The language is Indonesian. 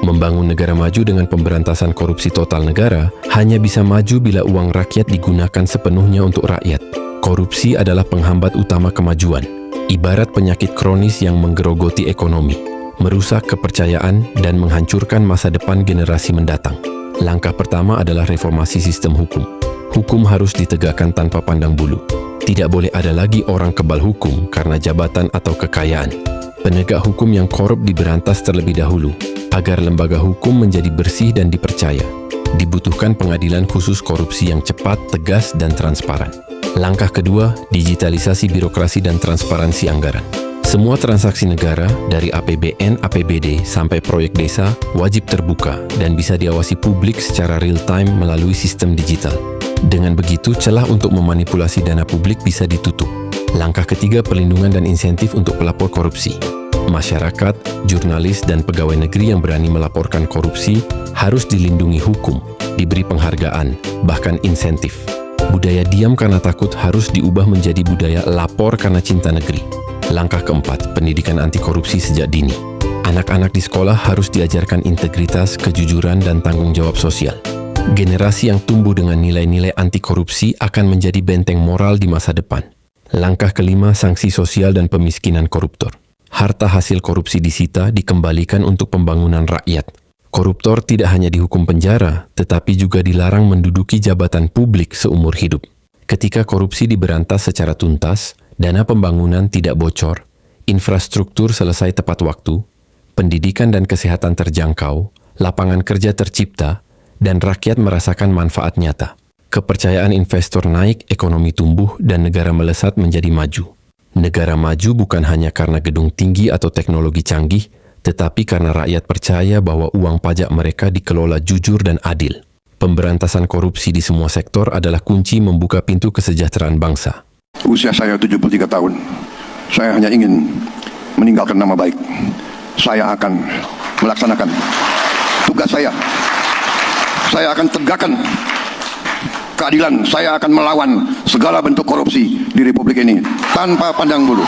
Membangun negara maju dengan pemberantasan korupsi total negara hanya bisa maju bila uang rakyat digunakan sepenuhnya untuk rakyat. Korupsi adalah penghambat utama kemajuan, ibarat penyakit kronis yang menggerogoti ekonomi, merusak kepercayaan dan menghancurkan masa depan generasi mendatang. Langkah pertama adalah reformasi sistem hukum. Hukum harus ditegakkan tanpa pandang bulu. Tidak boleh ada lagi orang kebal hukum karena jabatan atau kekayaan. Penegak hukum yang korup diberantas terlebih dahulu, agar lembaga hukum menjadi bersih dan dipercaya. Dibutuhkan pengadilan khusus korupsi yang cepat, tegas, dan transparan. Langkah kedua, digitalisasi birokrasi dan transparansi anggaran. Semua transaksi negara, dari APBN, APBD, sampai proyek desa, wajib terbuka dan bisa diawasi publik secara real-time melalui sistem digital. Dengan begitu, celah untuk memanipulasi dana publik bisa ditutup. Langkah ketiga, perlindungan dan insentif untuk pelapor korupsi. Masyarakat, jurnalis, dan pegawai negeri yang berani melaporkan korupsi harus dilindungi hukum, diberi penghargaan, bahkan insentif. Budaya diam karena takut harus diubah menjadi budaya lapor karena cinta negeri. Langkah keempat, pendidikan anti korupsi sejak dini. Anak-anak di sekolah harus diajarkan integritas, kejujuran, dan tanggung jawab sosial. Generasi yang tumbuh dengan nilai-nilai anti korupsi akan menjadi benteng moral di masa depan. Langkah kelima, sanksi sosial dan pemiskinan koruptor. Harta hasil korupsi disita dikembalikan untuk pembangunan rakyat. Koruptor tidak hanya dihukum penjara, tetapi juga dilarang menduduki jabatan publik seumur hidup. Ketika korupsi diberantas secara tuntas, dana pembangunan tidak bocor, infrastruktur selesai tepat waktu, pendidikan dan kesehatan terjangkau, lapangan kerja tercipta, dan rakyat merasakan manfaat nyata. Kepercayaan investor naik, ekonomi tumbuh, dan negara melesat menjadi maju. Negara maju bukan hanya karena gedung tinggi atau teknologi canggih, tetapi karena rakyat percaya bahwa uang pajak mereka dikelola jujur dan adil. Pemberantasan korupsi di semua sektor adalah kunci membuka pintu kesejahteraan bangsa. Usia saya 73 tahun. Saya hanya ingin meninggalkan nama baik. Saya akan melaksanakan tugas saya. Saya akan tegakkan keadilan. Saya akan melawan segala bentuk korupsi di Republik ini tanpa pandang bulu.